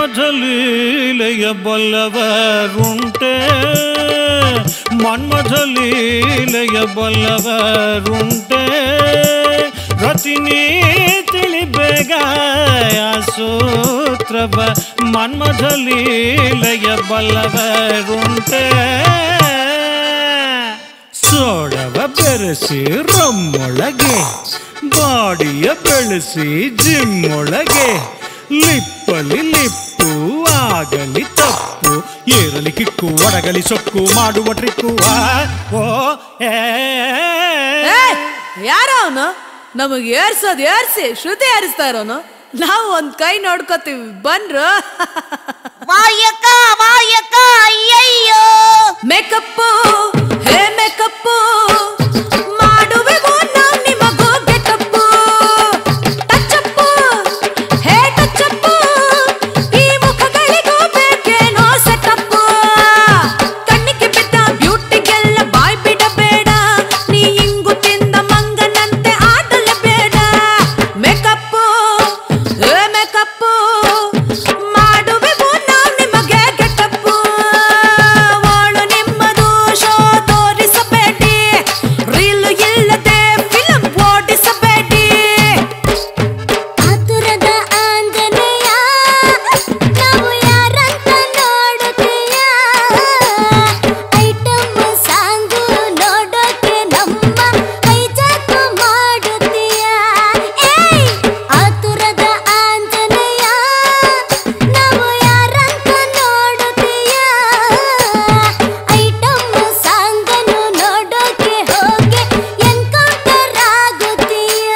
ಮನ್ಮಥಲೀಲೆಯ ಬಲ್ಲವರುಂಟೆ ಮನ್ಮಥಲೀಲೆಯ ಬಲ್ಲವರುಂಟೆ ರತಿನಿ ತಿಳಿಬೇಗ ಸೂತ್ರವ ಮನ್ಮಥಲೀಲೆಯ ಬಲ್ಲವರುಂಟೆ ಸೋಡವ ಬೆರೆಸಿ ರಮ್ಮೊಳಗೆ ಬಾಡಿಯ ಬೆಳೆಸಿ ಜಿಮ್ಮೊಳಗೆ ಲಿಪ್ಪಲಿ ಲಿಪ್ಪು ಆಗಲಿ ತಪ್ಪು ಏರಲಿ ಕಿಕ್ಕು ಒಡಗಲಿ ಸೊಕ್ಕು ಮಾಡುವ ಟ್ರಿಕ್ಕು ಓ ಯಾರ ಅವನು ನಮಗೆ ಏರ್ಸೋದು ಏರ್ಸಿ ಶ್ರುತಿ ಏರಿಸ್ತಾ ಇರೋನು ನಾವು ಒಂದ್ ಕೈ ನೋಡ್ಕೋತೀವಿ ಬನ್ರು ವಾಯಕ ವಾಯಕ ಅಯ್ಯಯ್ಯೋ ಮೇಕಪ್ಪು ಹೇ ಮೇಕಪ್ಪು ಮಾಡುವೆವು ನಾವು ನಿಮಗೂ ಗೆಟಪ್ಪು ಟಚ್ಚಪ್ಪು ಹೇ ಟಚ್ಚಪ್ಪು ಈ ಮುಖಗಳಿಗೂ ಬೇಕೇನೋ ಸೆಟಪ್ಪು ಕಣ್ಣಿಗೆ ಬಿದ್ದ ಬ್ಯೂಟಿಗೆಲ್ಲ ಬಾಯ್ ಬಿಡಬೇಡ ನೀ ಇಂಗು ತಿಂದ ಮಂಗನಂತೆ ಆಡಲೇಬೇಡ ಮೇಕಪ್ಪು ಹೇ ಮೇಕಪ್ಪು ಮಾಡುವೆವು ನಾವು ನಿಮಗೆ ಗೆಟಪ್ಪು ವಾಳು ನಿಮ್ಮದು ಶೋ ತೋರಿಸಬೇಡಿ ರೀಲು ಇಲ್ಲದೆ ಫಿಲಂ ಓಡಿಸಬೇಡಿ ಆತುರದ ಆಂಜನೇಯ ನಾವು ಯಾರಂತ ನೋಡುತ್ತೀಯ ಐಟಮ್ ಸಾಂಗು ನೋಡೋಕೆ ನಮ್ಮ ಹೈಜಾಕ್ ಮಾಡುತ್ತೀಯ ಏಯ್ ಆತುರದ ಆಂಜನೇಯ ನಾವು ಯಾರಂತ ನೋಡುತ್ತೀಯ ಐಟಮ್ ಸಾಂಗನ್ನು ನೋಡೋಕೆ ಹೋಗಿ ಎನ್ಕೌಂಟರ್ ಆಗುತ್ತೀಯ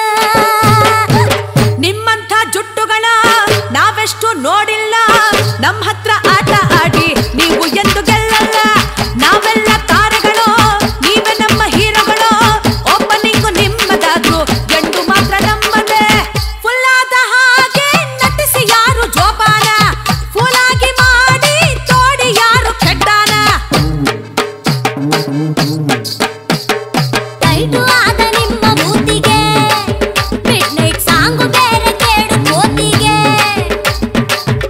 ನಿಮ್ಮಂಥ ಜುಟ್ಟುಗಳ ನಾವೆಷ್ಟು ನೋಡಿಲ್ಲ ನಮ್ಮ ಹತ್ರ ಆಟ ಆಡಿ ನೀವು ಎಂದು ಗೆಲ್ಲಲ್ಲ ನಾವೆಲ್ಲ ತಾರೆಗಳು ನೀವೇ ನಮ್ಮ ಹೀರೋಗಳು ಓಪನಿಂಗು ನಿಮ್ಮದಾದ್ರು ಎಂಡು ಮಾತ್ರ ನಮ್ಮದೇ ಫುಲ್ಲಾದ ಹಾಗೆ ನಟಿಸಿ ಯಾರು ಜೋಪಾನ ಫುಲ್ಲಾಗಿ ಮಾಡಿ ತೋಡಿ ಯಾರು ಕೆಡ್ಡಾನ ಟೈಟು ಆದ ನಿಮ್ಮ ಮೂತಿಗೆ ಮಿಡ್ನೈಟ್ ಸಾಂಗು ಬೇರೆ ಕೇಳು ಕೋತಿಗೆ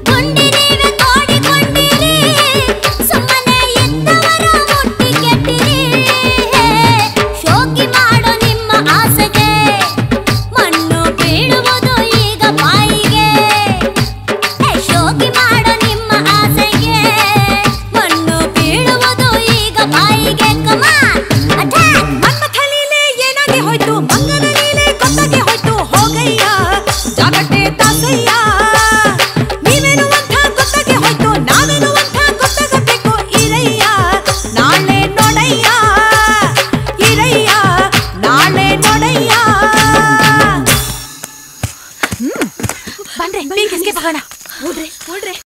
ಗುಂಡಿ ನೀವೇ ತೋಡಿಕೊಂಡಿರಿ ಸುಮ್ಮನೆ ಇದ್ದವರ ಮುಟ್ಟಿ ಕೆಟ್ಟಿರಿ ಶೋಕಿ ಮಾಡೋ ನಿಮ್ಮ ಆಸೆಗೆ ಮಣ್ಣು ಬೀಳುವುದು ಈಗ ಬಾಯಿಗೆ ಶೋಕಿ ಮಾಡೋ ನಿಮ್ಮ ಆಸೆಗೆ ಮಣ್ಣು ಬೀಳುವುದು ಈಗ ಬಾಯಿಗೆ ಕಮಾನ್ ಅಟ್ಯಾಕ್ ಮನ್ಮಥಲೀಲೆ ಏನಾಗಿ ಹೋಯ್ತು ಮಂಗನ ಲೀಲೆ ಗೊತ್ತಾಗಿ ಹೋಯ್ತು ಹೋಗಯ್ಯ ಜಾಗಟೆ ತಾಸಯ್ಯ ನೀವೇನುವಂಥ ಗೊತ್ತಾಗಿ ಹೋಯ್ತು ನಾವೇನುವಂಥ ಗೊತ್ತಾಗಬೇಕು ಇರಯ್ಯ ನಾಳೆ ನೋಡಯ್ಯ ಇರಯ್ಯ ನಾಳೆ ನೋಡಯ್ಯ ಬನ್ರಿ ಬೀಗಸ್ಗೆ ಬಗೋಣ